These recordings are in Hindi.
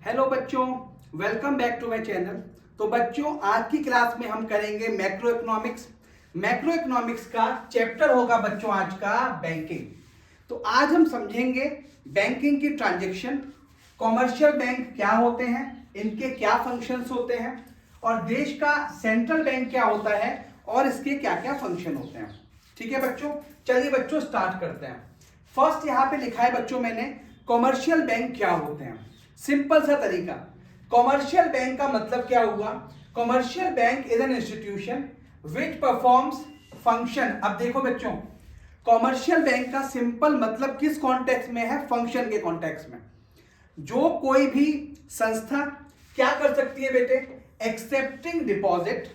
हेलो बच्चों, welcome back to my channel. तो बच्चों, आज की क्लास में हम करेंगे मैक्रो इकोनॉमिक्स। मैक्रो इकोनॉमिक्स का चैप्टर होगा बच्चों आज का बैंकिंग। तो आज हम समझेंगे बैंकिंग की ट्रांजैक्शन, कॉमर्शियल बैंक क्या होते हैं, इनके क्या फंक्शंस होते हैं, और देश का सेंट्रल बैंक क्या होता है और इसके क्या क्या फंक्शन होते हैं। ठीक है बच्चों, चलिए बच्चों स्टार्ट करते हैं। फर्स्ट यहाँ पे लिखा है बच्चों मैंने, कॉमर्शियल बैंक क्या होते हैं। सिंपल सा तरीका, कॉमर्शियल बैंक का मतलब क्या हुआ? Commercial bank is an institution which performs function. अब देखो बच्चों, कॉमर्शियल बैंक का सिंपल मतलब किस कॉन्टेक्स्ट में है? फंक्शन के कॉन्टेक्स्ट में। जो कोई भी संस्था क्या कर सकती है बेटे? Accepting deposit,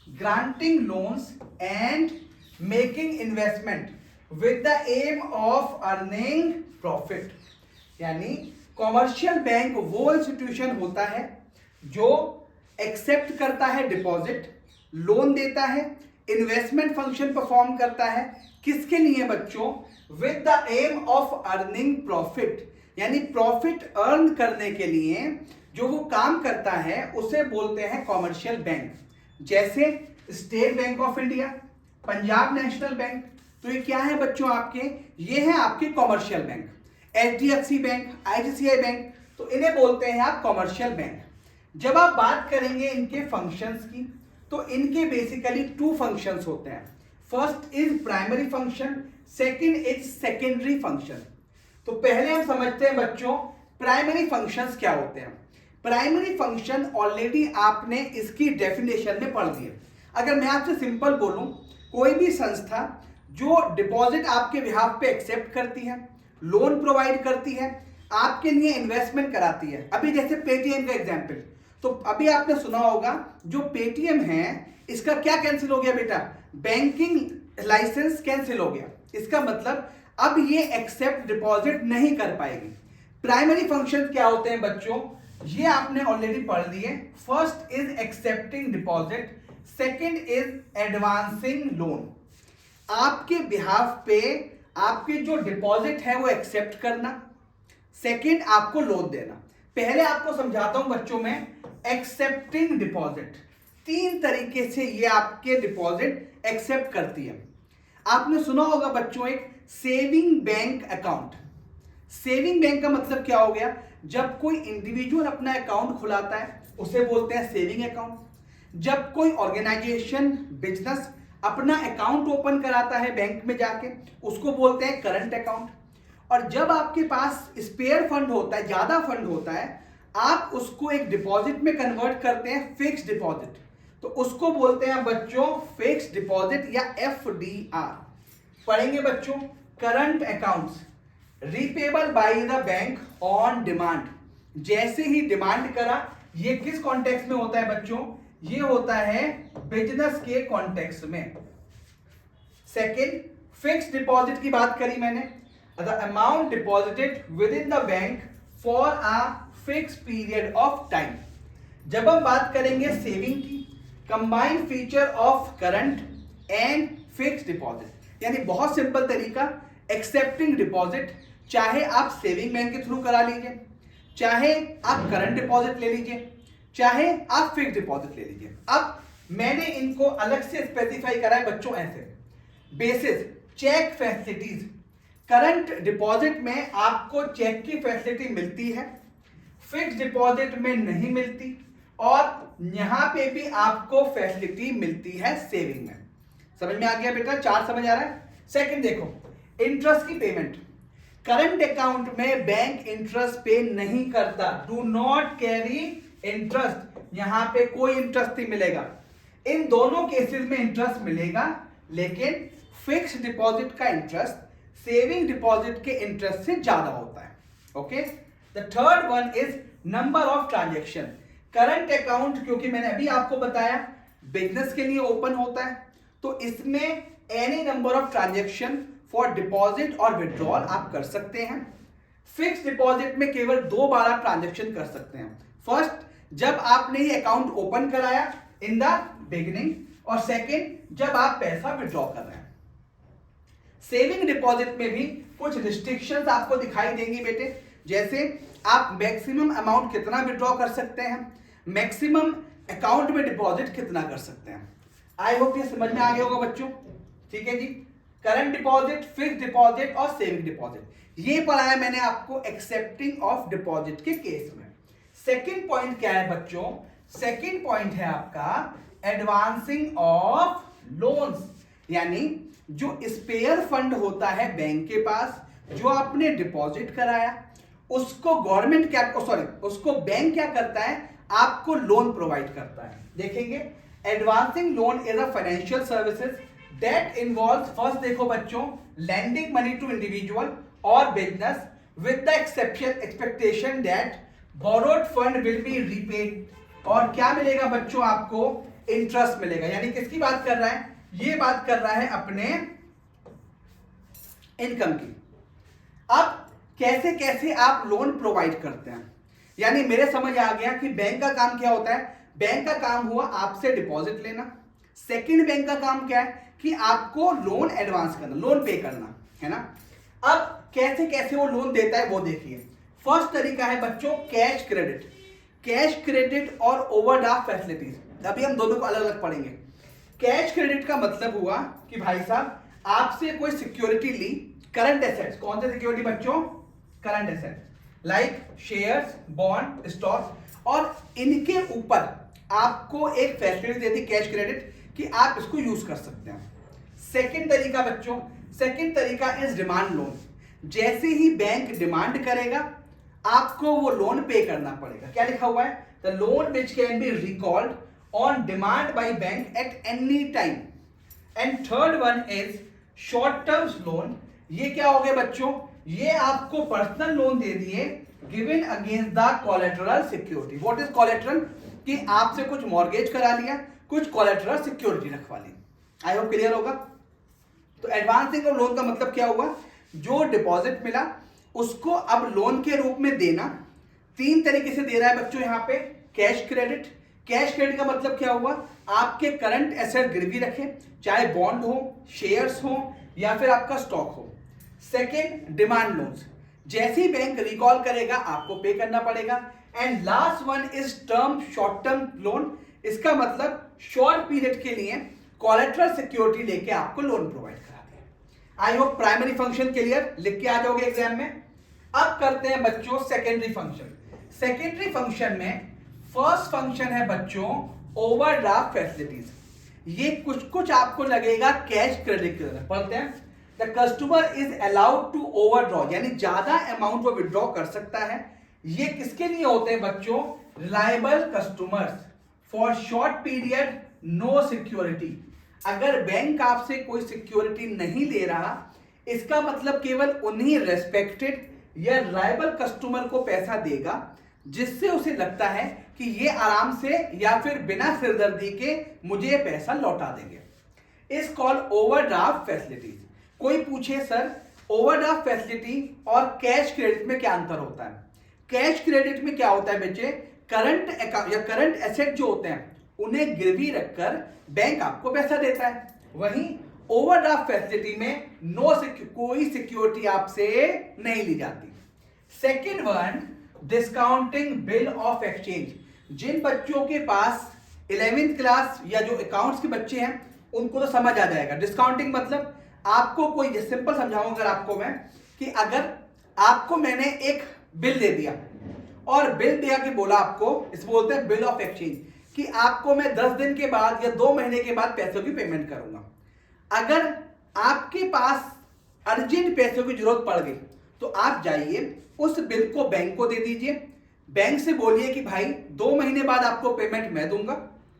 granting loans and making investment with the aim of earning profit. यानी कॉमर्शियल बैंक वो इंस्टीट्यूशन होता है जो एक्सेप्ट करता है डिपॉजिट, लोन देता है, इन्वेस्टमेंट फंक्शन परफॉर्म करता है। किसके लिए बच्चों? With the aim of earning profit, यानी प्रॉफिट अर्न करने के लिए जो वो काम करता है उसे बोलते हैं कॉमर्शियल बैंक। जैसे state bank of India, Punjab national bank. तो ये क्या है बच्चों आपके? ये है आपके commercial bank. HDFC bank, ICICI bank, तो इन्हें बोलते हैं आप कॉमर्शियल बैंक। जब आप बात करेंगे इनके फंक्शंस की, तो इनके बेसिकली टू फंक्शंस होते हैं। First is primary function, second is secondary function. तो पहले हम समझते हैं बच्चों प्राइमरी फंक्शंस क्या होते हैं। प्राइमरी फंक्शन ऑलरेडी आपने इसकी डेफिनेशन में पढ़ ली है। अगर मैं आपसे सिंपल बोलूं, कोई भी संस्था जो डिपॉजिट आपके बिहाफ पे एक्सेप्ट करती है, लोन प्रोवाइड करती है, आपके लिए इन्वेस्टमेंट कराती है। अभी जैसे पेटीएम का एग्जांपल, तो अभी आपने सुना होगा जो पेटीएम है इसका क्या कैंसिल हो गया बेटा? बैंकिंग लाइसेंस कैंसिल हो गया। इसका मतलब अब ये एक्सेप्ट डिपॉजिट नहीं कर पाएगी। प्राइमरी फंक्शन क्या होते हैं बच्चों? ये आपने ऑलरेडी पढ़ लिए। First is accepting deposit, second is advancing loan. आपके बिहाफ पे आपके जो डिपॉजिट है वो एक्सेप्ट करना, सेकंड आपको लोन देना। पहले आपको समझाता हूं बच्चों में एक्सेप्टिंग डिपॉजिट। तीन तरीके से ये आपके डिपॉजिट एक्सेप्ट करती है। आपने सुना होगा बच्चों एक saving bank account. Saving bank का मतलब क्या हो गया? जब कोई इंडिविजुअल अपना अकाउंट खुलाता है उसे बोलते हैं सेविंग अकाउंट। जब कोई ऑर्गेनाइजेशन, बिजनेस अपना अकाउंट ओपन कराता है बैंक में जाके, उसको बोलते हैं करंट अकाउंट। और जब आपके पास स्पेयर फंड होता है, ज्यादा फंड होता है, आप उसको एक डिपॉजिट में कन्वर्ट करते हैं, फिक्स डिपॉजिट, तो उसको बोलते हैं बच्चों फिक्स डिपॉजिट या FDR। पढ़ेंगे बच्चों current accounts, repayable by the bank on demand. जैसे ही डिमांड करा, ये किस कॉन्टेक्स्ट में होता है बच्चों? ये होता है बिजनेस के कॉन्टेक्स्ट में। सेकंड, फिक्स डिपॉजिट की बात करी मैंने, the amount deposited with in the bank for a fix period of time. जब हम बात करेंगे सेविंग की, combined feature of current and fix deposit. यानी बहुत सिंपल तरीका, एक्सेप्टिंग डिपॉजिट, चाहे आप सेविंग बैंक के थ्रू करा लीजिए, चाहे आप करंट डिपॉजिट ले लीजिए, चाहे आप फिक्स डिपॉजिट ले लीजिए। अब मैंने इनको अलग से स्पेसिफाई करा है बच्चों ऐसे। Basis cheque facilities, current deposit में आपको चेक की फैसिलिटी मिलती है, फिक्स डिपॉजिट में नहीं मिलती, और यहां पे भी आपको फैसिलिटी मिलती है सेविंग में। समझ में आ गया बेटा? चार समझ आ रहा है? सेकंड देखो, इंटरेस्ट की पेमेंट। करंट अकाउंट में बैंक इंटरेस्ट पे नहीं करता, डू नॉट कैरी इंटरेस्ट, यहां पे कोई इंटरेस्ट नहीं मिलेगा। इन दोनों केसेस में इंटरेस्ट मिलेगा, लेकिन फिक्स डिपॉजिट का इंटरेस्ट सेविंग डिपॉजिट के इंटरेस्ट से ज्यादा होता है। Okay, the third one is number of transaction. Current account, क्योंकि मैंने अभी आपको बताया बिजनेस के लिए ओपन होता है, तो इसमें any number of transaction for deposit और विड्रॉल आप कर सकते हैं। फिक्स डिपॉजिट में केवल 2 बार आप ट्रांजैक्शन कर सकते हैं। फर्स्ट, जब आपने ये अकाउंट ओपन कराया इन द बिगिनिंग, और सेकंड जब आप पैसा विड्रॉ कर रहे हैं। सेविंग डिपॉजिट में भी कुछ रिस्ट्रिक्शंस आपको दिखाई देंगी बेटे। जैसे आप मैक्सिमम अमाउंट कितना विड्रॉ कर सकते हैं, मैक्सिमम अकाउंट में डिपॉजिट कितना कर सकते हैं। आई होप ये समझ में आ गया होगा बच्चों, ठीक है जी। करंट डिपॉजिट, फिक्स्ड डिपॉजिट और सेविंग डिपॉजिट, ये पढ़ाया मैंने आपको एक्सेप्टिंग ऑफ डिपॉजिट के केस में। सेकंड पॉइंट क्या है बच्चों, सेकंड पॉइंट है आपका एडवांसिंग ऑफ लोन्स, यानी जो स्पेयर फंड होता है बैंक के पास, जो आपने डिपॉजिट कराया, उसको गवर्नमेंट क्या, उसको बैंक क्या करता है, आपको लोन प्रोवाइड करता है। देखेंगे advancing loan is a financial services that involves, first देखो बच्चों, lending money to individual or business with the expectation that borrowed fund will be repaid, और क्या मिलेगा बच्चों, आपको इंटरेस्ट मिलेगा। यानी किसकी बात कर रहा है, ये बात कर रहा है अपने इनकम की। अब कैसे कैसे आप लोन प्रोवाइड करते हैं, यानी मेरे समझ आ गया कि बैंक का काम क्या होता है, बैंक का काम हुआ आपसे डिपॉजिट लेना। सेकंड बैंक का काम क्या है कि आपको लोन एडवांस करना, लोन पे करना, है ना। अब कैसे कैसे वो लोन देता है वो देखिए। फर्स्ट तरीका है बच्चों कैश क्रेडिट, कैश क्रेडिट और ओवरड्राफ्ट फैसिलिटीज। अभी हम दोनों को अलग अलग पढ़ेंगे। कैश क्रेडिट का मतलब हुआ कि भाई साहब आपसे कोई सिक्योरिटी ली, करंट एसेट्स, कौन से सिक्योरिटी बच्चों, current assets like shares, bond, stock, और इनके ऊपर आपको एक फैसिलिटी देती कैश क्रेडिट कि आप इसको यूज कर सकते हैं। सेकंड तरीका बच्चों, सेकंड तरीका इज डिमांड लोन। जैसे ही बैंक डिमांड करेगा आपको वो लोन पे करना पड़ेगा। क्या लिखा हुआ है, the loan which can be recalled on demand by bank at any time. And third one is short term loan. ये क्या हो गया बच्चों, ये आपको पर्सनल लोन दे दिए given against the collateral security. What is collateral, कि आपसे कुछ मॉर्गेज करा लिया, कुछ कोलेटरल सिक्योरिटी रखवा ली। आई होप क्लियर होगा। तो एडवांसिंग ऑफ लोन का मतलब क्या हुआ, जो डिपॉजिट मिला उसको अब लोन के रूप में देना। तीन तरीके से दे रहा है बच्चों यहाँ पे, कैश क्रेडिट। कैश क्रेडिट का मतलब क्या हुआ, आपके करंट एसेट गिरवी रखे, चाहे बॉन्ड हो, शेयर्स हो या फिर आपका स्टॉक हो। सेकेंड डिमांड लोन्स, जैसे ही बैंक रिकॉल करेगा आपको पे करना पड़ेगा। And last one is term, short term loan. इसका मतलब शॉर्ट पीरियड के लिए कोलेटरल सिक्योरिटी लेके आपको लोन प्रोवाइड कराते हैं। आई होप प्राइमरी फंक्शन क्लियर, लिख के आ जाओगे एग्जाम में। अब करते हैं बच्चों सेकेंडरी फंक्शन। सेकेंडरी फंक्शन में फर्स्ट फंक्शन है बच्चों ओवरड्राफ्ट फैसिलिटीज। ये कुछ कुछ आपको लगेगा कैश क्रेडिट की तरह। पढ़ते हैं, the customer is allowed to overdraw, यानी ज्यादा अमाउंट वो विड्रॉ कर सकता है। ये किसके लिए होते हैं बच्चों, reliable customers for short period, no security. अगर बैंक आपसे कोई सिक्योरिटी नहीं ले रहा, इसका मतलब केवल उन्हीं रेस्पेक्टेड या रिलायबल कस्टमर को पैसा देगा जिससे उसे लगता है कि ये आराम से या फिर बिना सिरदर्दी के मुझे पैसा लौटा देंगे। इस कॉल ओवरड्राफ्ट फैसिलिटीज। कोई पूछे सर ओवरड्राफ्ट फैसिलिटी और कैश क्रेडिट में क्या अंतर होता है। कैश क्रेडिट में क्या होता है बच्चे, करंट अकाउंट या करंट एसेट जो होते हैं उन्हें गिरवी रखकर बैंक आपको पैसा देता है। वहीं ओवरड्राफ्ट फैसिलिटी में कोई सिक्योरिटी आपसे नहीं ली जाती। Second one discounting bill of exchange. जिन बच्चों के पास 11th क्लास या जो अकाउंट्स के बच्चे हैं उनको तो समझ आ जाएगा। डिस्काउंटिंग मतलब आपको कोई सिंपल समझाऊंगा अगर आपको मैं, कि अगर आपको मैंने एक बिल दे दिया और बिल दिया कि बोला आपको, इस बोलते हैं बिल ऑफ एक्सचेंज, कि आपको मैं 10 दिन के बाद या 2 महीने के बाद पैसों की पेमेंट करूंगा। अगर आपके पास अर्जेंट पैसों की जरूरत पड़ गई तो आप जाइए उस बिल को बैंक को दे दीजिए। बैंक से बोलिए कि भाई 2 महीने बाद आपको पेमेंट मैं दूंगा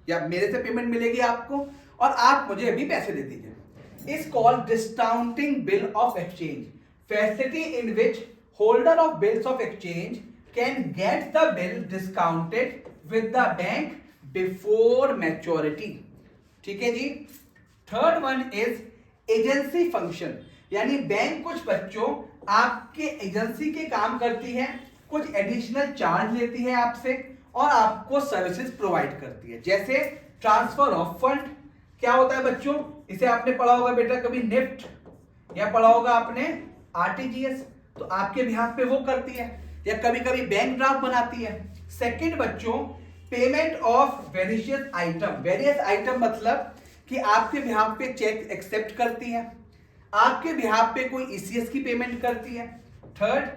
या मेरे से पेमेंट मिलेगी आपको, और आप मुझे अभी पैसे दे दीजिए। Is called discounting bill of exchange, facility in which holder of bills of exchange can get the bill discounted with the bank before maturity. ठीक है जी। Third one is agency function, यानी बैंक कुछ बच्चों आपके एजेंसी के काम करती है, कुछ एडिशनल चार्ज लेती है आपसे और आपको सर्विसेज प्रोवाइड करती है। जैसे ट्रांसफर ऑफ फंड, क्या होता है बच्चों, इसे आपने पढ़ा होगा बेटा कभी निफ्ट, या पढ़ा होगा आपने आरटीजीएस, तो आपके बिहाफ पे वो करती है। या कभी कभी बैंक ड्राफ्ट बनाती है। सेकंड बच्चों, payment of various item. Various item मतलब कि आपके बिहाफ पे चेक एक्सेप्ट करती है, आपके बिहाफ पे कोई ईसीएस की पेमेंट करती है। Third,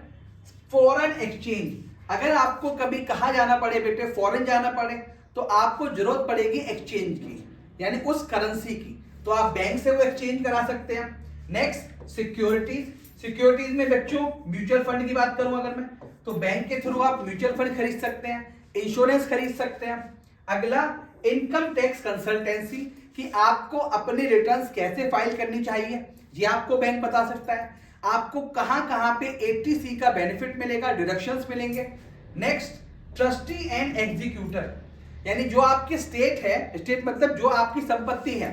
foreign exchange. अगर आपको कभी कहा जाना पड़े बेटे, फॉरेन जाना पड़े, तो आपको जरूरत पड़ेगी एक्सचेंज की, यानी उस करेंसी की, तो आप बैंक से वो एक्सचेंज करा सकते हैं। Next, securities. सिक्योरिटीज में बच्चों म्यूचुअल फंड की बात करूं अगर मैं, तो बैंक के थ्रू आप म्यूचुअल फंड खरीद सकते हैं, इंश्योरेंस खरीद सकते हैं। अगला, इनकम टैक्स कंसल्टेंसी, कि आपको अपने रिटर्न्स कैसे फाइल करनी चाहिए, ये आपको बैंक बता सकता है। आपको कहां कहां पे 80C का बेनिफिट मिलेगा, डिडक्शंस मिलेंगे। नेक्स्ट, ट्रस्टी एंड एग्जीक्यूटर, यानी जो आपकी स्टेट है, स्टेट मतलब जो आपकी संपत्ति है,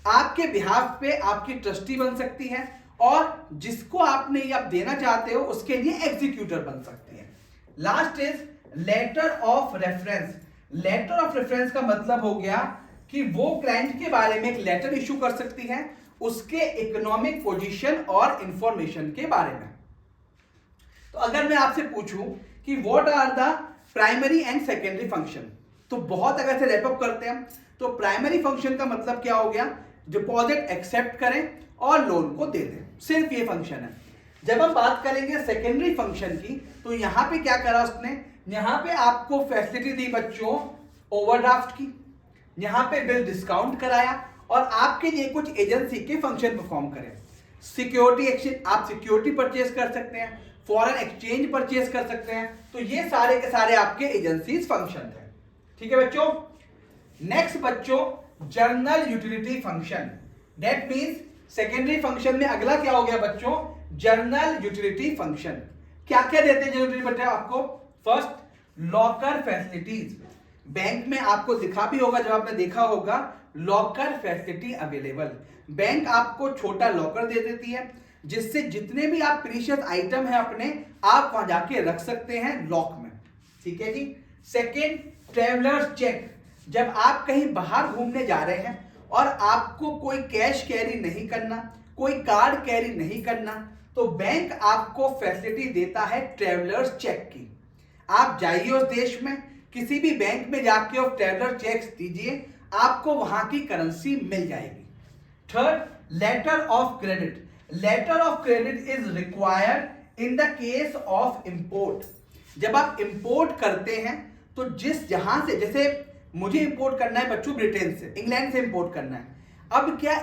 आपके बिहाफ पे आपकी ट्रस्टी बन सकती है, और जिसको आपने ये आप देना चाहते हो उसके लिए एग्जीक्यूटर बन सकती है। Last is letter of reference. Letter of reference का मतलब हो गया कि वो क्लाइंट के बारे में एक लेटर इशू कर सकती है, उसके इकोनॉमिक पोजीशन और इंफॉर्मेशन के बारे में। तो अगर मैं आपसे पूछूं कि what are the primary and secondary function, तो बहुत अगर से रैपअप करते हैं, तो प्राइमरी फंक्शन का मतलब क्या हो गया, डिपॉजिट एक्सेप्ट करें और लोन को दे दें, सिर्फ ये फंक्शन है। जब हम बात करेंगे सेकेंडरी फंक्शन की, तो यहां पे क्या करा उसने, यहां पे आपको फैसिलिटी दी बच्चों ओवरड्राफ्ट की, यहां पे बिल डिस्काउंट कराया, और आपके लिए कुछ एजेंसी के फंक्शन परफॉर्म करें। सिक्योरिटी एक्सचेंज, आप सिक्योरिटी परचेज कर सकते हैं, फॉरेन एक्सचेंज परचेज कर सकते हैं, तो ये सारे के सारे आपके एजेंसीज फंक्शन है। ठीक है बच्चों। नेक्स्ट बच्चों, journal utility function, that means secondary function में अगला क्या हो गया बच्चों, जर्नल यूटिलिटी फंक्शन। क्या क्या देते हैं जर्नल यूटिलिटी आपको, फर्स्ट, लॉकर फैसिलिटीज। बैंक में आपको दिखा भी होगा, जब आपने देखा होगा, लॉकर फैसिलिटी अवेलेबल। बैंक आपको छोटा लॉकर दे देती है, जिससे जितने भी आप प्रीशियस आइटम है अपने, आप वहां जाके रख सकते हैं लॉक में। ठीक है जी। Second, travellers cheque. जब आप कहीं बाहर घूमने जा रहे हैं और आपको कोई कैश कैरी नहीं करना, कोई कार्ड कैरी नहीं करना, तो बैंक आपको फैसिलिटी देता है ट्रेवलर्स चेक की। आप जाइए उस देश में, किसी भी बैंक में जाके और ट्रेवलर चेक्स दीजिए, आपको वहां की करेंसी मिल जाएगी। Third, letter of credit. Letter of credit is required in the case of import. जब आप इंपोर्ट करते हैं, तो जिस जहां से, जैसे मुझे इंपोर्ट करना है बच्चों ब्रिटेन से, इंग्लैंड से इंपोर्ट करना है, अब क्या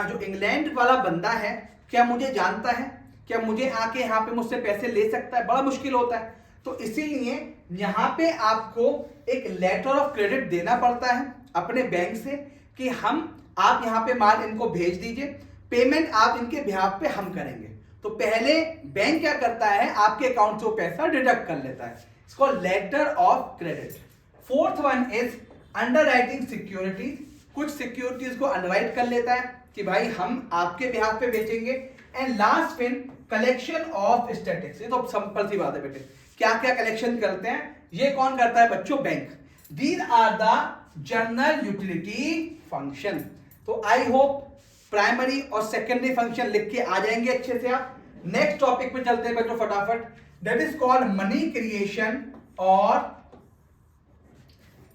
जो इंग्लैंड वाला बंदा है, क्या मुझे जानता है, क्या मुझे आके यहाँ पे मुझसे पैसे ले सकता है, बड़ा मुश्किल होता है। तो इसीलिए यहाँ पे आपको एक लेटर ऑफ क्रेडिट देना पड़ता है अपने बैंक से, कि आप यहाँ पे माल इनको भेज दीजिए, पेमेंट आप इनके बिहाफ पे हम करेंगे। तो पहले बैंक क्या करता है, आपके अकाउंट से वो पैसा डिडक्ट कर लेता है, इसको letter of credit. Fourth one is underwriting securities. कुछ सिक्योरिटीज को अंडरराइट कर लेता है कि भाई हम आपके बिहाफ पे बेचेंगे। And last fifth, collection of statistics. ये तो सिंपल सी बात है बेटे, क्या क्या कलेक्शन करते हैं, ये कौन करता है बच्चों, bank. These are the general utility function. तो आई होप प्राइमरी और सेकेंडरी फंक्शन लिख के आ जाएंगे अच्छे से आप। नेक्स्ट टॉपिक पे चलते हैं बच्चों फटाफट, that is called money creation और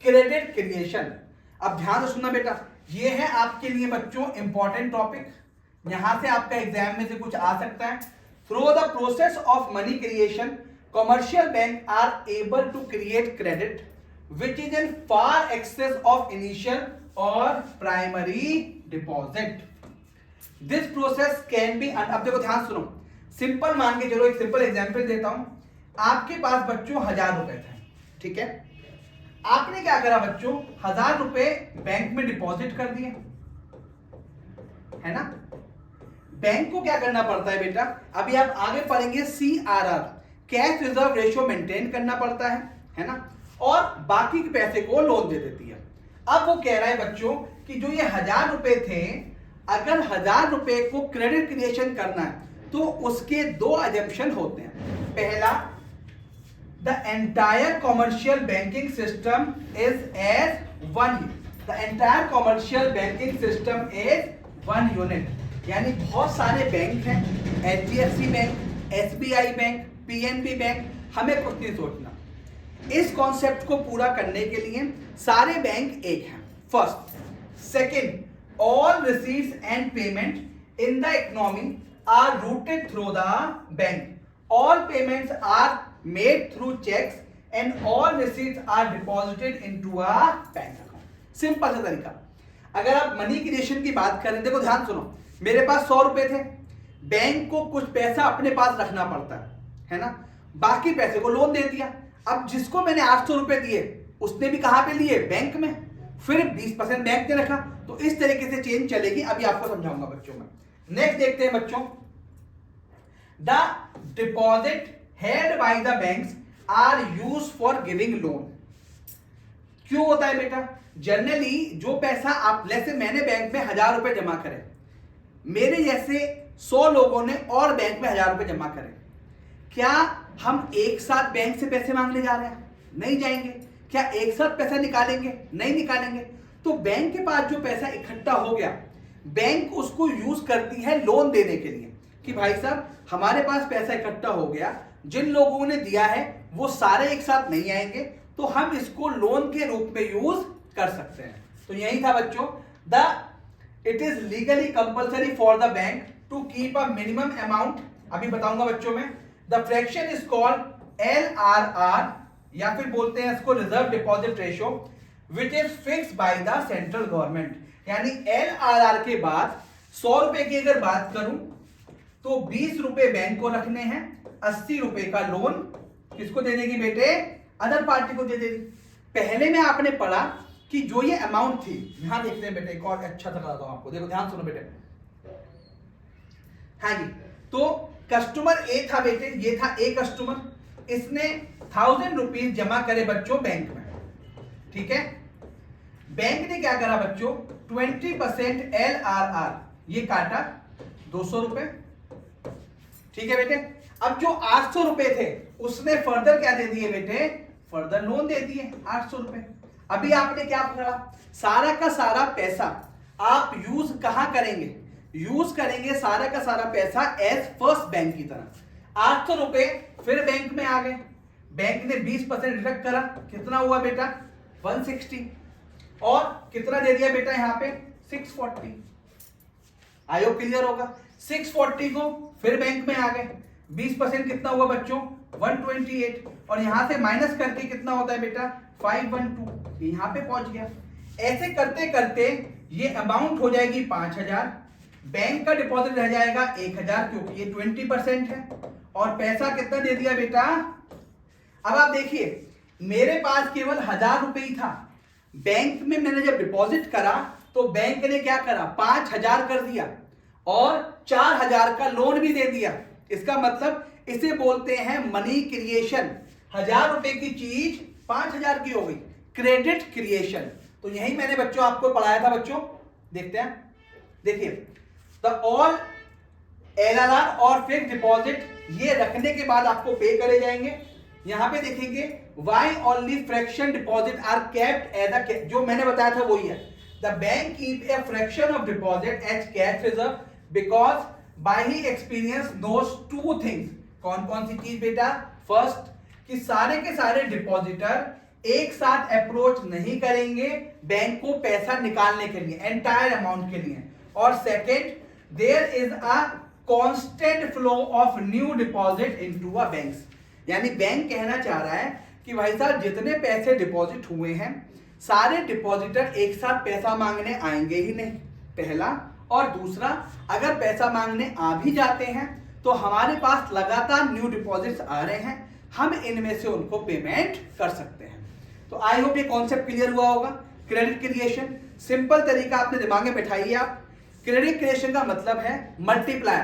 क्रेडिट क्रिएशन। अब ध्यान से सुनना बेटा, ये है आपके लिए बच्चों इंपॉर्टेंट टॉपिक, यहां से आपका एग्जाम में से कुछ आ सकता है। Through the process of money creation, commercial bank are able to create credit which is in far excess of initial और primary deposit. This process can be, अब देखो ध्यान सुनो, सिंपल मान के चलो, एक सिंपल एग्जांपल देता हूं। आपके पास बच्चों 1000 रुपए थे, ठीक है, आपने क्या करा बच्चों, 1000 रुपए बैंक में डिपॉजिट कर दिए, है ना। बैंक को क्या करना पड़ता है बेटा, अभी आप आगे पढ़ेंगे, CRR, cash reserve ratio maintain करना पड़ता है ना, और बाकी के पैसे को लोन दे देती है। अब वो कह रहा है बच्चों कि जो ये 1000 रुपए थे, अगर 1000 रुपए को क्रेडिट क्रिएशन करना है, तो उसके दो अजम्पशन होते हैं। पहला, the entire commercial banking system is as one, the entire commercial banking system is one unit, यानी बहुत सारे बैंक हैं, HDFC bank, SBI bank, PNB bank, हमें कुछ नहीं सोचना। इस कॉन्सेप्ट को पूरा करने के लिए सारे बैंक एक हैं, first. Second, all receipts and payment in the economy are routed through the bank. All payments are made through cheques and all receipts are deposited into a bank account. Simple सा तरीका। अगर आप मनी क्रिएशन की बात करें, देखो ध्यान सुनो, मेरे पास 100 रुपए थे, बैंक को कुछ पैसा अपने पास रखना पड़ता है ना, बाकी पैसे को लोन दे दिया। अब जिसको मैंने 800 रुपए दिए उसने भी कहां पे लिए, बैंक में, फिर 20% बैंक ने रखा। तो इस तरीके से चेंज चलेगी, अभी आपको समझाऊंगा बच्चों में। नेक्स्ट देखते हैं बच्चों, the deposit held by the banks are use for giving loan. क्यों होता है बेटा? जनरली जो पैसा आप, जैसे मैंने बैंक में 1000 रुपए जमा करे, मेरे जैसे 100 लोगों ने और बैंक में 1000 रुपए जमा करे, क्या हम एक साथ बैंक से पैसे मांगने जा रहे हैं? नहीं जाएंगे। क्या एक साथ पैसा निकालेंगे? नहीं निकालेंगे। तो बैंक के पास जो पैसा इकट्ठा हो गया, बैंक उसको यूज करती है लोन देने के लिए, कि भाई साहब हमारे पास पैसा इकट्ठा हो गया, जिन लोगों ने दिया है वो सारे एक साथ नहीं आएंगे, तो हम इसको लोन के रूप में यूज कर सकते हैं। तो यही था बच्चों, it is legally compulsory for the bank to keep a minimum amount, अभी बताऊंगा बच्चों में। The fraction is called LRR, या फिर बोलते हैं इसको reserve deposit ratio, which is fixed by the central government. यानी LRR के बाद 100 रुपए की अगर बात करूं तो 20 रुपए बैंक को रखने हैं, 80 रुपए का लोन किसको दे देगी बेटे? अदर पार्टी को दे देगी। पहले में आपने पढ़ा कि जो ये अमाउंट थी, यहां देखते हैं बेटे, एक और अच्छा सा बताता हूं आपको, देखो ध्यान सुनो बेटे। हाँ जी, तो कस्टमर ए था बेटे, ये था ए कस्टमर, इसने 1000 रुपीज जमा करे बच्चों बैंक में, ठीक है। बैंक ने क्या करा बच्चों, 20% LRR ये काटा 200 रुपए, ठीक है बेटे। अब जो 800 रुपए थे उसने फर्दर क्या दे दिए बेटे? फर्दर लोन दे दिए 800 रुपए। अभी आपने क्या पकड़ा, सारा का सारा पैसा आप यूज कहां करेंगे? यूज करेंगे सारा का सारा पैसा एज फर्स्ट बैंक की तरह। 800 रुपए फिर बैंक में आ गए, बैंक ने 20% डिडक्ट करा, कितना हुआ बेटा? 160, और कितना दे दिया बेटा यहां पे? 640। आयोग क्लियर होगा। 640 को फिर बैंक में आ गए, 20% कितना हुआ बच्चों? 128, और यहां से माइनस करके कितना होता है बेटा? 512, यहां पे पहुंच गया। ऐसे करते करते ये अमाउंट हो जाएगी 5000, बैंक का डिपॉजिट रह जाएगा 1000, क्योंकि ये 20% है, और पैसा कितना दे दिया बेटा? अब आप देखिए, मेरे पास केवल 1000 रुपए ही था, बैंक में मैंने जब डिपॉजिट करा तो बैंक ने क्या करा? 5000 कर दिया और 4000 का लोन भी दे दिया। इसका मतलब इसे बोलते हैं मनी क्रिएशन। 1000 रुपए की चीज 5000 की हो गई, क्रेडिट क्रिएशन। तो यही मैंने बच्चों आपको पढ़ाया था बच्चों, देखते हैं, देखिए, द ऑल LRR और फिक्स्ड डिपॉजिट ये रखने के बाद आपको पे करे जाएंगे। यहां पे देखेंगे why only fraction deposit are kept as a, जो मैंने बताया था वही है, the bank keep a fraction of deposit as cash reserve because by he experience knows 2 things. कौन कौन सी चीज बेटा? फर्स्ट, कि सारे के सारे डिपॉजिटर एक साथ अप्रोच नहीं करेंगे बैंक को पैसा निकालने के लिए, एंटायर अमाउंट के लिए, और second, there is a constant flow of new deposit into a banks. यानी बैंक कहना चाह रहा है कि भाई साहब जितने पैसे डिपॉजिट हुए हैं सारे डिपॉजिटर एक साथ पैसा मांगने आएंगे ही नहीं, पहला, और दूसरा, अगर पैसा मांगने आ भी जाते हैं तो हमारे पास लगातार न्यू डिपॉजिट्स आ रहे हैं, हम इनमें से उनको पेमेंट कर सकते हैं। तो आई होप ये कॉन्सेप्ट क्लियर हुआ होगा। क्रेडिट क्रिएशन सिंपल तरीका आपने दिमाग में बैठाइए आप। क्रेडिट क्रिएशन का मतलब है मल्टीप्लायर,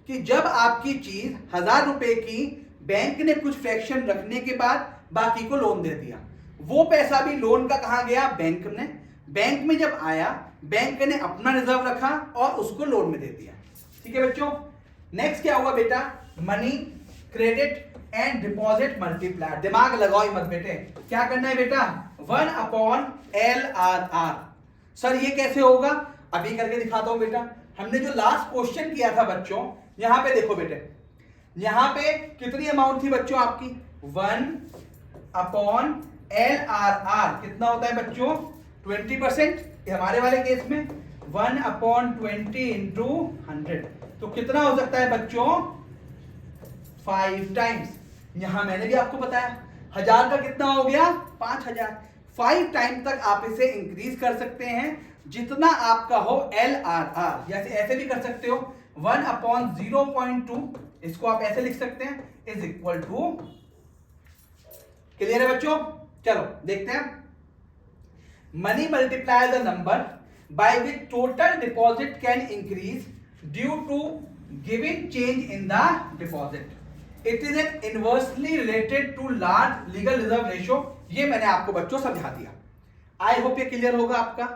कि जब आपकी चीज 1000 रुपए की बैंक ने कुछ फ्रैक्शन रखने के बाद बाकी को लोन दे दिया, वो पैसा भी लोन का कहां गया? बैंक ने। बैंक में जब आया, बैंक ने अपना रिजर्व रखा और उसको लोन में दे दिया। ठीक है बच्चों, नेक्स्ट क्या हुआ बेटा? Money, credit and deposit multiplier. दिमाग लगाओ मत बेटे, क्या करना है बेटा? 1/LRR। सर ये कैसे होगा? अभी करके दिखाता हूं बेटा। हमने जो लास्ट क्वेश्चन किया था बच्चों, यहां पे देखो बेटे, यहां पे कितनी अमाउंट थी बच्चों आपकी? 1/LRR कितना होता है बच्चों 20%। हमारे वाले केस में 1/20 इंटू 100 तो कितना हो सकता है बच्चों 5 टाइम्स। यहां मैंने भी आपको बताया 1000 का कितना हो गया 5000। 5 टाइम तक आप इसे इंक्रीज कर सकते हैं जितना आपका हो LRR। जैसे ऐसे भी कर सकते हो 1/0.2 इसको आप ऐसे लिख सकते हैं इज इक्वल टू। क्लियर है बच्चों। चलो देखते हैं। Money multiply the number by which total deposit can increase due to given change in the deposit. It is an inversely related to large legal reserve ratio. ये मैंने आपको बच्चों समझा दिया। आई होप ये क्लियर होगा आपका।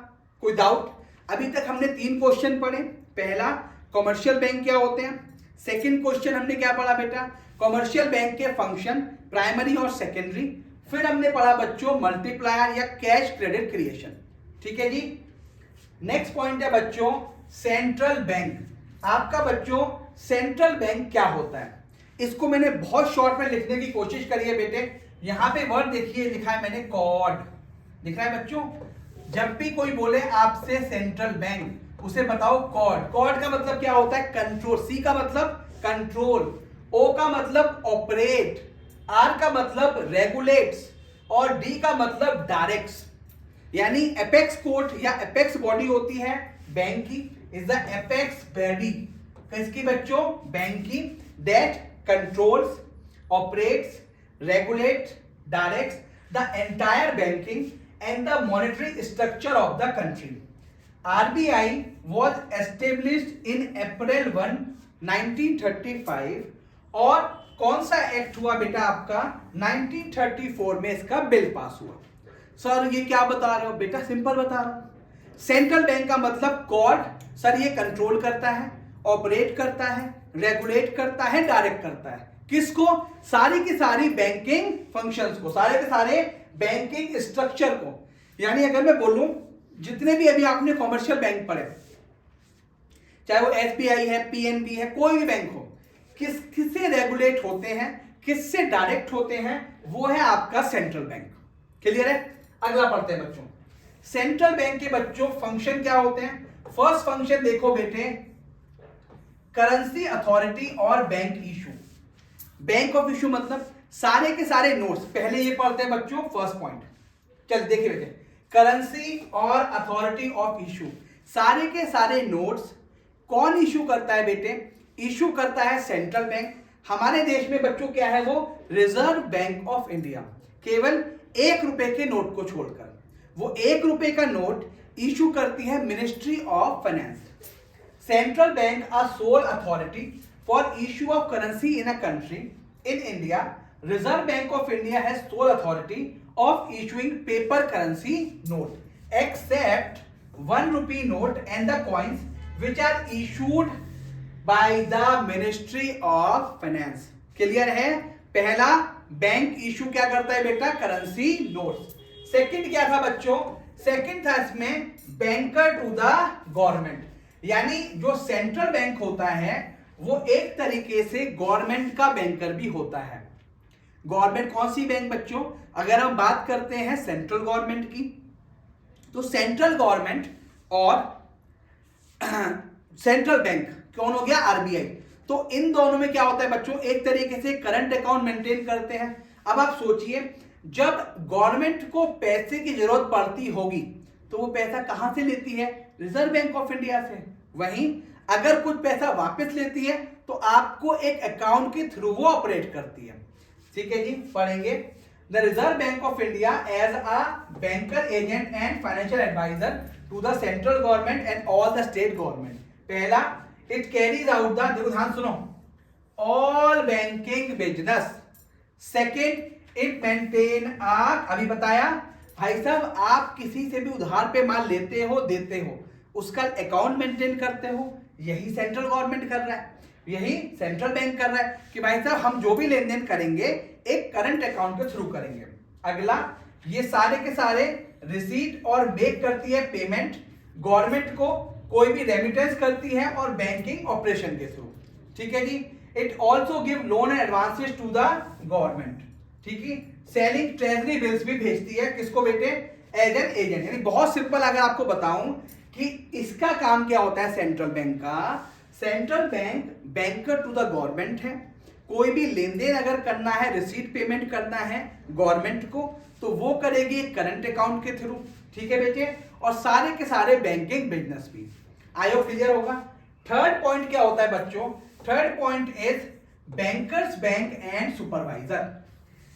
कोई डाउट। अभी तक हमने 3 क्वेश्चन पढ़े। पहला कमर्शियल बैंक क्या होते हैं। सेकंड क्वेश्चन हमने क्या पढ़ा बेटा कमर्शियल बैंक के फंक्शन प्राइमरी और सेकेंडरी। फिर हमने पढ़ा बच्चों मल्टीप्लायर या कैश क्रेडिट क्रिएशन। ठीक है जी। नेक्स्ट पॉइंट है बच्चों सेंट्रल बैंक। आपका बच्चों सेंट्रल बैंक क्या होता है इसको मैंने बहुत शॉर्ट में लिखने की कोशिश करी है बेटे। यहां पे वर्ड देखिए लिखा है मैंने कॉड दिख रहा है बच्चों। जब भी कोई बोले आपसे सेंट्रल बैंक उसे बताओ कॉड। कॉड का मतलब क्या होता है कंट्रोल। सी का मतलब कंट्रोल, ओ का मतलब ऑपरेट, आर का मतलब रेगुलेट्स और डी का मतलब डायरेक्ट्स। यानी एपेक्स कोर्ट या एपेक्स बॉडी होती है बैंक की इज द एपेक्स बॉडी किसकी बच्चों बैंक की that controls, operates, regulates, directs the entire banking and the monetary structure of the country. RBI was established in April 1, 1935 और कौन सा एक्ट हुआ बेटा आपका 1934 में इसका बिल पास हुआ। सर ये क्या बता रहे हो बेटा सिंपल बता रहा हूं। सेंट्रल बैंक का मतलब कॉर्ड। सर ये कंट्रोल करता है, ऑपरेट करता है, रेगुलेट करता है, डायरेक्ट करता है किसको सारी की सारी बैंकिंग फंक्शंस को, सारे के सारे बैंकिंग स्ट्रक्चर को। यानी अगर मैं बोलूं जितने भी अभी आपने कॉमर्शियल बैंक पढ़े चाहे वो SBI है PNB है कोई भी बैंक हो किससे रेगुलेट होते हैं किससे डायरेक्ट होते हैं वो है आपका सेंट्रल बैंक। क्लियर है। अगला पढ़ते हैं बच्चों सेंट्रल बैंक के बच्चों फंक्शन क्या होते हैं। फर्स्ट फंक्शन देखो बेटे करेंसी अथॉरिटी और bank issue. Bank of issue मतलब सारे के सारे नोट्स। पहले ये पढ़ते हैं बच्चों फर्स्ट पॉइंट। चल देखिए बेटे करेंसी और अथॉरिटी ऑफ इशू सारे के सारे नोट्स कौन इशू करता है बेटे इशू करता है सेंट्रल बैंक। हमारे देश में बच्चों क्या है वो रिजर्व बैंक ऑफ इंडिया। केवल 1 रुपए के नोट को छोड़कर वो 1 रुपए का नोट इशू करती है ministry of finance. Central Bank are sole authority for issue of currency in a country. In India, Reserve Bank of India has sole authority of issuing paper currency note, except 1 rupee note and the coins which are issued by the Ministry of Finance. Clear है। पहला बैंक इशू क्या करता है बेटा करेंसी नोट्स। सेकंड क्या था बच्चों सेकंड था इसमें बैंकर टू द गवर्नमेंट। यानी जो सेंट्रल बैंक होता है वो एक तरीके से गवर्नमेंट का बैंकर भी होता है। गवर्नमेंट कौन सी बैंक बच्चों अगर हम बात करते हैं सेंट्रल गवर्नमेंट की तो सेंट्रल गवर्नमेंट और सेंट्रल बैंक कौन हो गया RBI। तो इन दोनों में क्या होता है बच्चों एक तरीके से करंट अकाउंट मेंटेन करते हैं। अब आप सोचिए जब गवर्नमेंट को पैसे की जरूरत पड़ती होगी तो वो पैसा कहां से लेती है रिजर्व बैंक ऑफ इंडिया से। वहीं अगर कुछ पैसा वापस लेती है तो आपको एक अकाउंट के थ्रू वो ऑपरेट करती है। ठीक है जी पढ़ेंगे the Reserve bank of India as a banker agent and financial adviser to the central government and all the state government. पहला इट कैरीज आउट द देखो ध्यान सुनो all banking business. Second it maintain अभी बताया भाई साहब आप किसी से भी उधार पे माल लेते हो देते हो उसका अकाउंट मेंटेन करते हो यही सेंट्रल गवर्नमेंट कर रहा है यही सेंट्रल बैंक कर रहा है कि भाई साहब हम जो भी लेन देन करेंगे एक करंट अकाउंट के थ्रू करेंगे। अगला ये सारे के सारे रिसीट और मेक करती है पेमेंट गवर्नमेंट को कोई भी रेमिटेंस करती है और बैंकिंग ऑपरेशन के थ्रू। ठीक है जी। It also give loan and advances to the government. ठीक है। सेलिंग ट्रेजरी बिल्स भी भेजती है, किसको बेटे? As an agent. यानी बहुत सिंपल अगर आपको बताऊं कि इसका काम क्या होता है सेंट्रल बैंक का, central bank banker to the government है। कोई भी लेन देन अगर करना है, रिसीट पेमेंट करना है गवर्नमेंट को, तो वो करेगी करंट अकाउंट के थ्रू, ठीक है बेटे। और सारे के सारे बैंकिंग बिजनेस भी। आयो क्लियर होगा। थर्ड पॉइंट क्या होता है बच्चों? Third point is bankers bank and supervisor,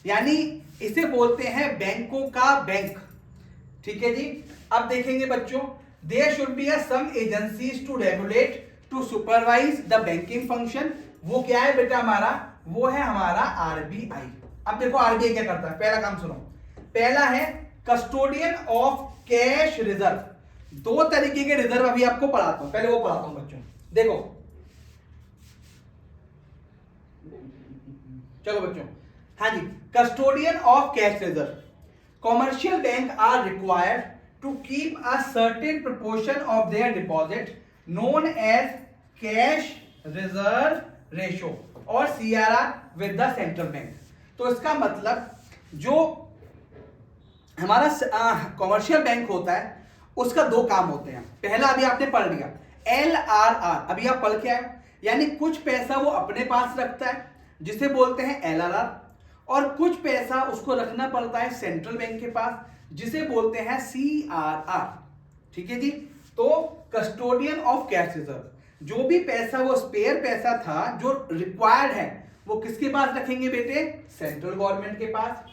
यानी इसे बोलते हैं बैंकों का बैंक, ठीक है जी। अब देखेंगे बच्चों, there should be some agencies to regulate to supervise the banking function. वो क्या है बेटा हमारा? वो है हमारा आरबीआई। अब देखो आरबीआई क्या करता है, पहला काम सुनो। पहला है कस्टोडियन ऑफ कैश रिजर्व। दो तरीके के रिजर्व अभी आपको पढ़ाता हूं, पहले वो पढ़ाता हूं बच्चों। देखो चलो बच्चों, हाँ जी, custodian of cash reserve. Commercial bank are required to keep a certain proportion of their deposit known as cash reserve ratio और CRR with the central bank. तो इसका मतलब जो हमारा कॉमर्शियल बैंक होता है उसका दो काम होते हैं। पहला अभी आपने पढ़ लिया LRR, अभी आप पढ़ के आए, यानी कुछ पैसा वो अपने पास रखता है जिसे बोलते हैं LRR, और कुछ पैसा उसको रखना पड़ता है सेंट्रल बैंक के पास जिसे बोलते हैं CRR, ठीक है जी। तो कस्टोडियन ऑफ कैश रिजर्व, जो भी पैसा वो स्पेयर पैसा था जो रिक्वायर्ड है वो किसके पास रखेंगे बेटे? सेंट्रल गवर्नमेंट के पास।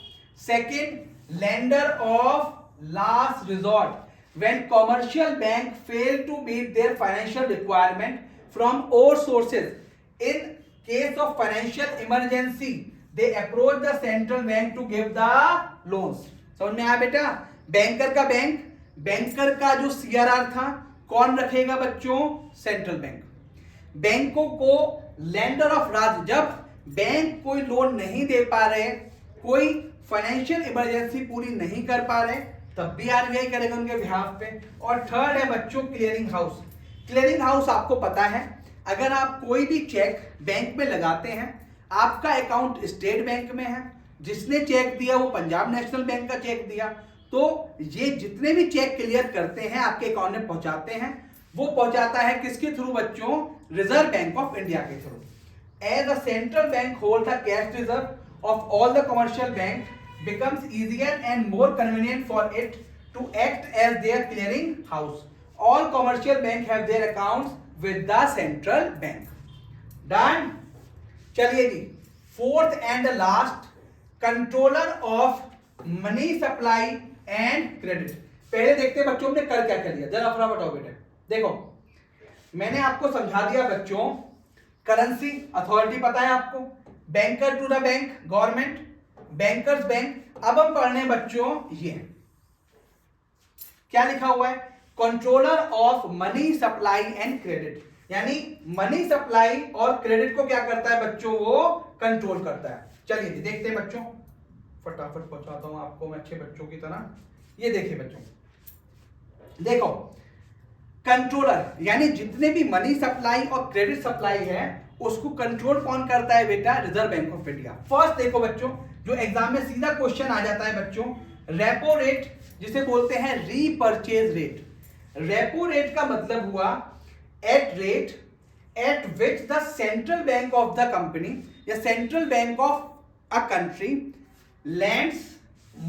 Second, lender of last resort, when commercial bank fail to meet their financial requirement from all sources, in case of financial emergency they approach the central bank to give the loans। समझ में आया बेटा? बैंकर का बैंक, बैंकर का जो सीआरआर था कौन रखेगा बच्चों? Central bank. बैंकों को लेंडर ऑफ लास्ट, जब बैंक कोई लोन नहीं दे पा रहे, कोई फाइनेंशियल इमरजेंसी पूरी नहीं कर पा रहे, तब भी आरबीआई करेगा उनके बिहाफ पे। और थर्ड है बच्चों क्लियरिंग हाउस। क्लियरिंग हाउस आपको पता है, अगर आप कोई भी चेक बैंक में लगाते हैं, आपका अकाउंट स्टेट बैंक में है, जिसने चेक दिया वो पंजाब नेशनल बैंक का चेक दिया, तो ये जितने भी चेक क्लियर करते हैं आपके अकाउंट में पहुंचाते हैं, वो पहुंचाता है किसके थ्रू बच्चों? रिजर्व बैंक ऑफ इंडिया के through. As a central bank hold the cash reserve of all the commercial bank, becomes easier and more convenient for it to act as their clearing house. All commercial bank have their accounts with the central bank. Done? चलिए जी, fourth and the last, controller of money supply and credit। पहले देखते हैं बच्चों ने कर क्या कर लिया, जरा फटाफट बताओ बेटे। देखो मैंने आपको समझा दिया बच्चों, करेंसी अथॉरिटी पता है आपको, banker to the bank government, bankers bank. अब हम पढ़ने बच्चों ये क्या लिखा हुआ है? Controller of money supply and credit, यानी मनी सप्लाई और क्रेडिट को क्या करता है बच्चों? वो कंट्रोल करता है। चलिए देखते हैं बच्चों, फटाफट पहुंचाता हूं आपको मैं अच्छे बच्चों की तरह। ये देखिए बच्चों, देखो कंट्रोलर यानी जितने भी मनी सप्लाई और क्रेडिट सप्लाई है उसको कंट्रोल कौन करता है बेटा? Reserve bank of India. First देखो बच्चों, जो एग्जाम में सीधा क्वेश्चन आ जाता है बच्चों, रेपो रेट जिसे बोलते हैं रीपर्चेज रेट। रेपो रेट का मतलब हुआ at rate at which the central bank of the company या central bank of a country lends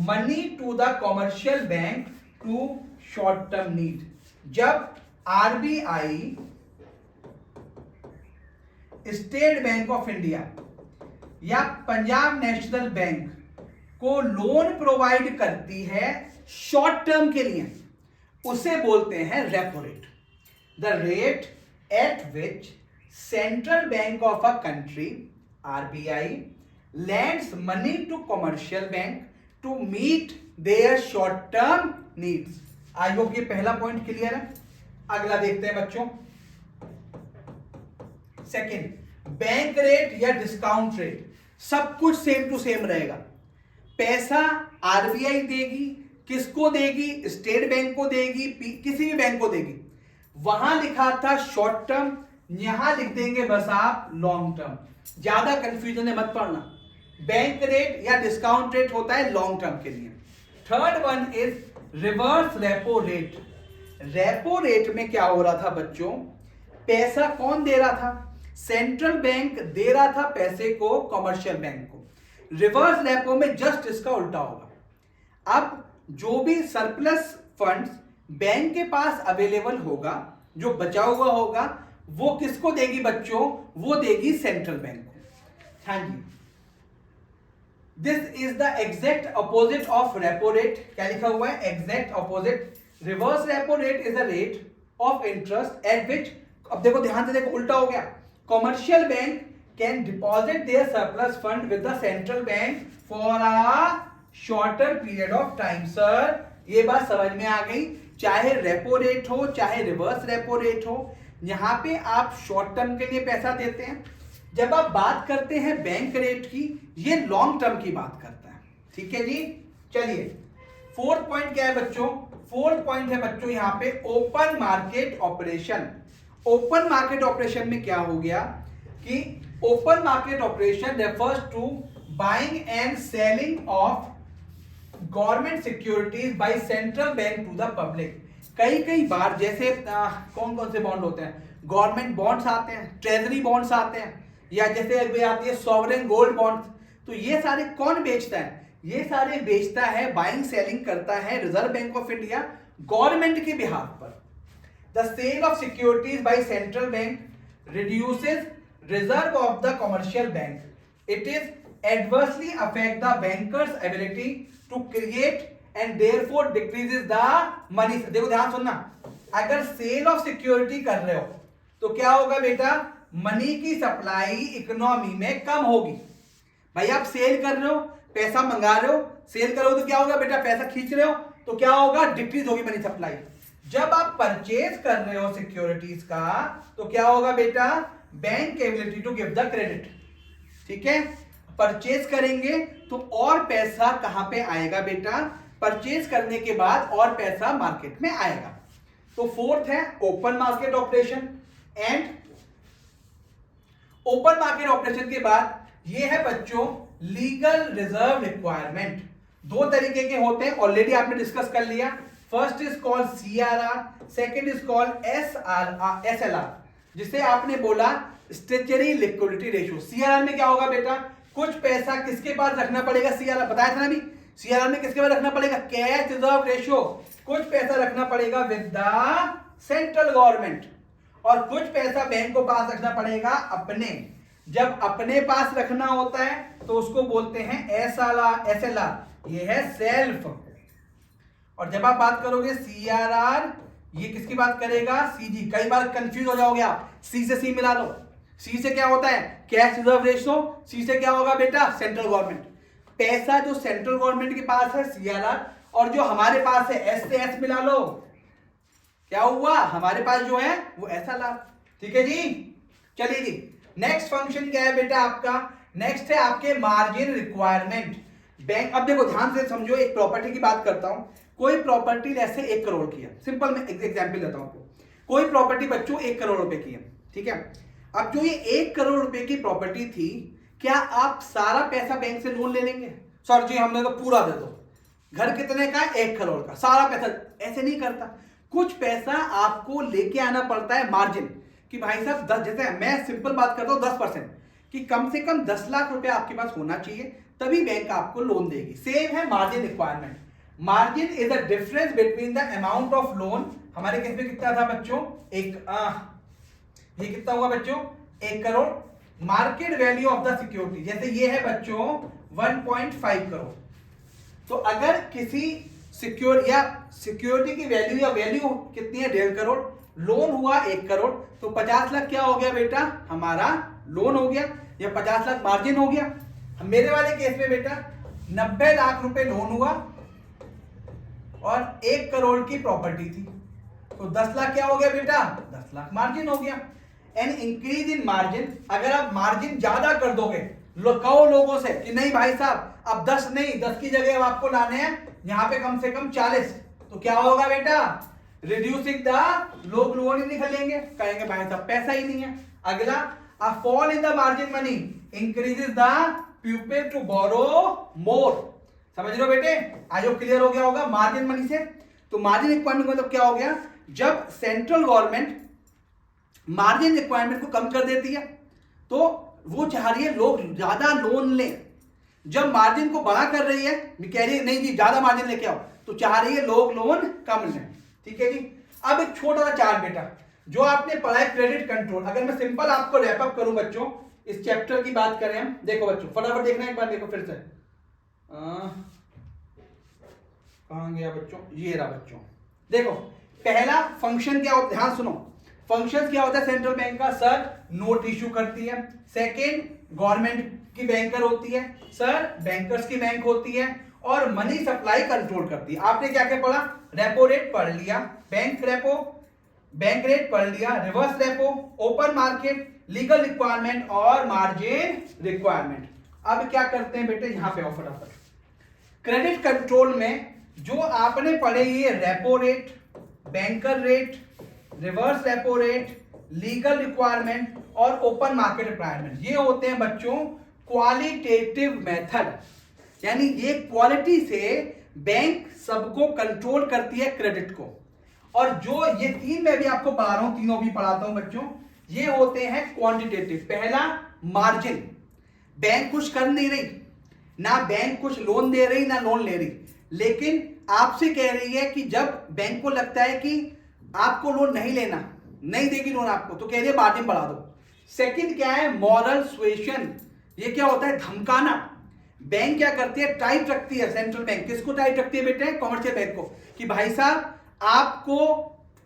money to the commercial bank to short term need। जब RBI state bank of India या पंजाब नेशनल बैंक को लोन प्रोवाइड करती है शॉर्ट टर्म के लिए, उसे बोलते हैं repo rate. The rate at which central bank of a country RBI lends money to commercial bank to meet their short term needs। I hope ये पहला पॉइंट क्लियर है। अगला देखते हैं बच्चों, सेकंड, बैंक रेट या डिस्काउंट रेट, सब कुछ सेम टू सेम रहेगा। पैसा आरबीआई देगी, किसको देगी? स्टेट बैंक को देगी, किसी भी बैंक को देगी। वहां लिखा था शॉर्ट टर्म, यहां लिख देंगे बस आप लॉन्ग टर्म। ज्यादा कंफ्यूजन है मत पड़ना, बैंक रेट या डिस्काउंट रेट होता है लॉन्ग टर्म के लिए। Third one is reverse repo rate. Repo rate में क्या हो रहा था बच्चों, पैसा कौन दे रहा था, सेंट्रल बैंक दे रहा था पैसे को कमर्शियल बैंक को। रिवर्स रेपो में जस्ट इसका उल्टा होगा। अब जो भी सरप्लस फंड्स बैंक के पास अवेलेबल होगा, जो बचा हुआ होगा, वो किसको देगी बच्चों, वो देगी सेंट्रल बैंक को। हाँ जी, this is the exact opposite of repo rate. क्या लिखा हुआ है, exact opposite. Reverse repo rate is a rate of interest at which, अब देखो ध्यान से देखो उल्टा हो गया, commercial bank can deposit their surplus fund with the central bank for a shorter period of time. Sir ये बात समझ में आ गई, चाहे रेपो रेट हो चाहे रिवर्स रेपो रेट हो, यहां पे आप शॉर्ट टर्म के लिए पैसा देते हैं। जब आप बात करते हैं बैंक रेट की, ये लॉन्ग टर्म की बात करता है। ठीक है जी, चलिए फोर्थ पॉइंट क्या है बच्चों, फोर्थ पॉइंट है बच्चों यहां पे open market operation. Open market operation में क्या हो गया कि open market operation refers to buying and selling of government securities by central bank to the public. कई बार जैसे कौन कौन से बॉन्ड होते हैं, गवर्नमेंट बॉन्ड्स आते हैं, ट्रेजरी बॉन्ड्स आते हैं, या जैसे अभी आती है सॉवरेन गोल्ड बॉन्ड्स। तो ये सारे कौन बेचता है, ये सारे बेचता है, बाइंग सेलिंग करता है reserve bank of India government के बिहाफ पर। The sale of securities by central bank reduces reserve of the commercial bank. It is adversely affect the banker's ability to create and therefore decreases the money। देखो ध्यान सुनना, अगर सेल ऑफ सिक्योरिटी कर रहे हो तो क्या होगा बेटा, मनी की सप्लाई इकोनॉमी में कम होगी। भाई आप सेल कर रहे हो, पैसा मंगा रहे हो, सेल करो तो क्या होगा बेटा, पैसा खींच रहे हो तो क्या होगा, डिक्रीज होगी मनी सप्लाई। जब आप परचेज कर रहे हो सिक्योरिटीज का तो क्या होगा बेटा, bank ability to give the credit. ठीक है, परचेज करेंगे तो और पैसा कहां पे आएगा बेटा, परचेज करने के बाद और पैसा मार्केट में आएगा। तो फोर्थ है open market operation. And open market operation के बाद ये है बच्चों लीगल रिजर्व रिक्वायरमेंट। दो तरीके के होते हैं, ऑलरेडी आपने डिस्कस कर लिया। First is called CRR, second is called SLR, जिसे आपने बोला स्टेचुटरी लिक्विडिटी रेशियो। सीआरआर में क्या होगा बेटा, कुछ पैसा किसके पास रखना पड़ेगा, सीआरआर बताया था ना अभी, सीआरआर में किसके पास रखना पड़ेगा, कैश रिजर्व रेशियो। कुछ पैसा रखना पड़ेगा विद द सेंट्रल गवर्नमेंट और कुछ पैसा बैंक को पास रखना पड़ेगा अपने। जब अपने पास रखना होता है तो उसको बोलते हैं एसएलआर, ये है सेल्फ। और जब आप बात करोगे सीआरआर, ये किसकी बात करेगा, सीजी। कई बार कंफ्यूज हो जाओगे आप, सी से सी मिला लो। सी से क्या होता है, कैश रिजर्व रेशियो, सी से क्या होगा बेटा, सेंट्रल गवर्नमेंट। पैसा जो सेंट्रल गवर्नमेंट के पास है सीआरआर, और जो हमारे पास है एस से एस मिला लो, क्या हुआ, हमारे पास जो है वो एसएलआर। ठीक है जी, चलिए जी नेक्स्ट फंक्शन क्या है बेटा आपका, नेक्स्ट है आपके मार्जिन रिक्वायरमेंट। बैंक, अब देखो ध्यान से समझो, एक प्रॉपर्टी की बात करता हूं। कोई प्रॉपर्टी ऐसे 1 करोड़ की है, सिंपल मैं एग्जांपल देता हूं आपको। कोई प्रॉपर्टी बच्चों 1 करोड़ रुपए की है, ठीक है। अब जो ये 1 करोड़ रुपए की प्रॉपर्टी थी, क्या आप सारा पैसा बैंक से लोन ले लेंगे, सर जी हमने तो पूरा दे दो। घर कितने का, 1 करोड़ का, सारा पैसा, ऐसे नहीं करता। कुछ पैसा आपको लेके आना पड़ता है मार्जिन, कि भाई साहब 10, जैसे मैं सिंपल बात करता हूं 10%, कि कम से कम 10 लाख रुपए आपके पास होना चाहिए, तभी बैंक आपको लोन देगी। सेम है margin requirement. Margin is the difference between the amount of loan, हमारे केस में कितना था बच्चों, ये कितना हुआ बच्चों, 1 crore, market value of the security, जैसे ये है बच्चों 1.5 करोड़। तो अगर किसी सिक्योरिटी की वैल्यू कितनी है, 1.5 करोड़, लोन हुआ 1 करोड़, तो 50 लाख क्या हो गया बेटा, हमारा लोन हो गया, या 50 लाख मार्जिन हो गया। मेरे वाले केस में बेटा 90 लाख रुपए लोन हुआ और 1 करोड़ की प्रॉपर्टी थी, तो 10 लाख क्या हो गया बेटा, 10 लाख मार्जिन हो गया। एन इंक्रीज इन मार्जिन, अगर आप मार्जिन ज्यादा कर दोगे, कहो लोगों से कि नहीं भाई साहब अब 10 नहीं, 10 की जगह अब आपको लाने हैं यहां पे कम से कम 40, तो क्या होगा बेटा, रिड्यूसिंग द, लोग लोन ही नहीं खरीदेंगे, कहेंगे भाई साहब पैसा ही नहीं है। अगला, a fall in the margin money increases the people to borrow more. समझ रहे हो बेटे? आज क्लियर हो गया होगा मार्जिन मनी से। तो मार्जिन रिक्वायरमेंट मतलब क्या हो गया, जब सेंट्रल गवर्नमेंट मार्जिन रिक्वायरमेंट को कम कर देती है तो वो चाह रही है लोग ज्यादा लोन लें। जब मार्जिन को बड़ा कर रही है, कह रही है नहीं जी ज्यादा मार्जिन लेके आओ, तो चाह रही है लोग लोन कम लें। ठीक है जी। अब एक छोटा सा चार्ट बेटा जो आपने पढ़ा है क्रेडिट कंट्रोल, अगर मैं सिंपल आपको रैपअप करूं बच्चों, इस चैप्टर की बात करें हम, देखो बच्चों फटाफट देखना एक बार, देखो फिर से कहां गया बच्चों, ये रहा बच्चों। देखो पहला फंक्शन क्या होता है, ध्यान सुनो, फंक्शन क्या होता है सेंट्रल बैंक का, सर नोट इशू करती है। सेकेंड गवर्नमेंट की बैंकर होती है, सर बैंकर्स की बैंक होती है। और मनी सप्लाई कंट्रोल करती है। आपने क्या क्या पढ़ा, रेपो रेट पढ़ लिया, बैंक रेट पढ़ लिया, reverse repo, open market, legal requirement और मार्जिन रिक्वायरमेंट। अब क्या करते हैं बेटे, यहां पे आओ फटाफट। क्रेडिट कंट्रोल में जो आपने पढ़े ये repo rate, banker rate, reverse repo rate, legal requirement और ओपन मार्केट रिक्वायरमेंट, ये होते हैं बच्चों क्वालिटेटिव मेथड। यानी ये क्वालिटी से बैंक सबको कंट्रोल करती है क्रेडिट को। और जो ये तीन मैं भी आपको पढ़ा रहा हूं, तीनों भी पढ़ाता हूं बच्चों, ये होते हैं क्वांटिटेटिव। पहला मार्जिन, बैंक कुछ कर नहीं रही, ना बैंक कुछ लोन दे रही ना लोन ले रही, लेकिन आपसे कह रही है कि जब बैंक को लगता है कि आपको लोन नहीं लेना, नहीं देगी लोन आपको, तो कह रही है मार्जिन बढ़ा दो। सेकंड क्या है, मॉरल सुएशन, ये क्या होता है, धमकाना। बैंक क्या करती है, टाइट रखती है सेंट्रल बैंक, किसको टाइट रखती है बेटे, कमर्शियल बैंक को, कि भाई साहब आपको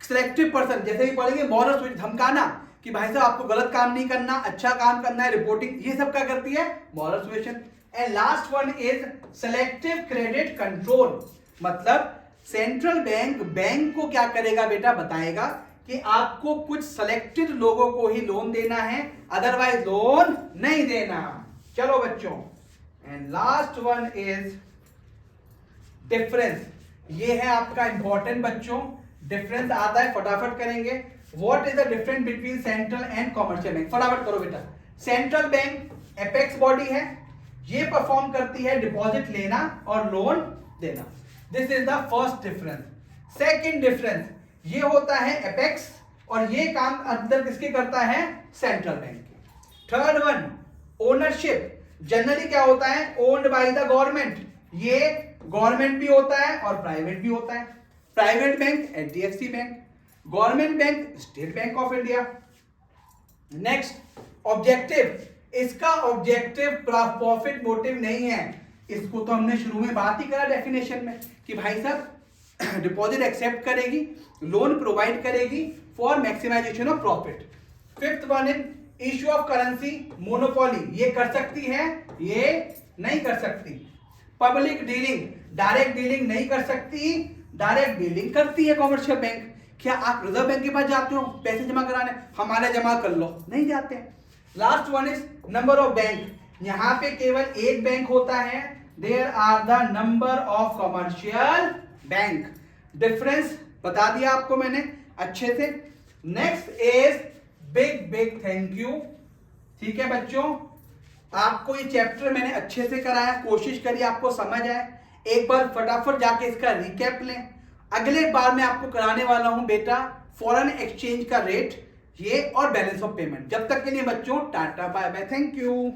सिलेक्टिव पर्सन, जैसे ही पढ़ेंगे मॉरल सुएशन, धमकाना कि भाई साहब आपको गलत काम नहीं करना, अच्छा काम करना है, रिपोर्टिंग, ये सब क्या करती है, moral suasion. And last one is selective credit control, मतलब सेंट्रल बैंक को क्या करेगा बेटा, बताएगा कि आपको कुछ सिलेक्टेड लोगों को ही लोन देना है, अदरवाइज लोन नहीं देना। चलो बच्चों, and last one is difference, ये है आपका इंपॉर्टेंट बच्चों, डिफरेंस आता है, फटाफट करेंगे। What is the difference between central and commercial bank, फटाफट करो बेटा। सेंट्रल बैंक एपेक्स बॉडी है, ये परफॉर्म करती है डिपॉजिट लेना और लोन देना, this is the first difference. Second difference, ये होता है एपेक्स और ये काम अंदर किसके करता है, सेंट्रल बैंक के। थर्ड वन ओनरशिप, जनरली क्या होता है, ओन्ड बाय द गवर्नमेंट, ये गवर्नमेंट भी होता है और प्राइवेट भी होता है। Private bank HDFC bank, government bank state bank of India. Next objective, इसका ऑब्जेक्टिव प्रॉफिट मोटिव नहीं है, इसको तो हमने शुरू में बात ही करा डेफिनेशन में कि भाई साहब डिपॉजिट एक्सेप्ट करेगी, लोन प्रोवाइड करेगी for maximisation of profit. Fifth one is issue of currency monopoly, ये कर सकती है, ये नहीं कर सकती। पब्लिक डीलिंग, डायरेक्ट डीलिंग नहीं कर सकती, डायरेक्ट डीलिंग करती है कमर्शियल बैंक। क्या आप रिजर्व बैंक के पास जाते हो पैसे जमा कराने, हमारे जमा कर लो, नहीं जाते। Last one is number of bank, यहां पे केवल एक बैंक होता है, there are the number of commercial bank. Difference बता दिया आपको मैंने अच्छे से। Next is big thank you. ठीक है बच्चों, आपको ये चैप्टर मैंने अच्छे से कराया, कोशिश करी आपको समझ आए। एक बार फटाफट जाके इसका रिकैप लें। अगले बार मैं आपको कराने वाला हूं बेटा फॉरेन एक्सचेंज का रेट, ये और बैलेंस ऑफ पेमेंट। जब तक के लिए बच्चों tata bye bye, thank you.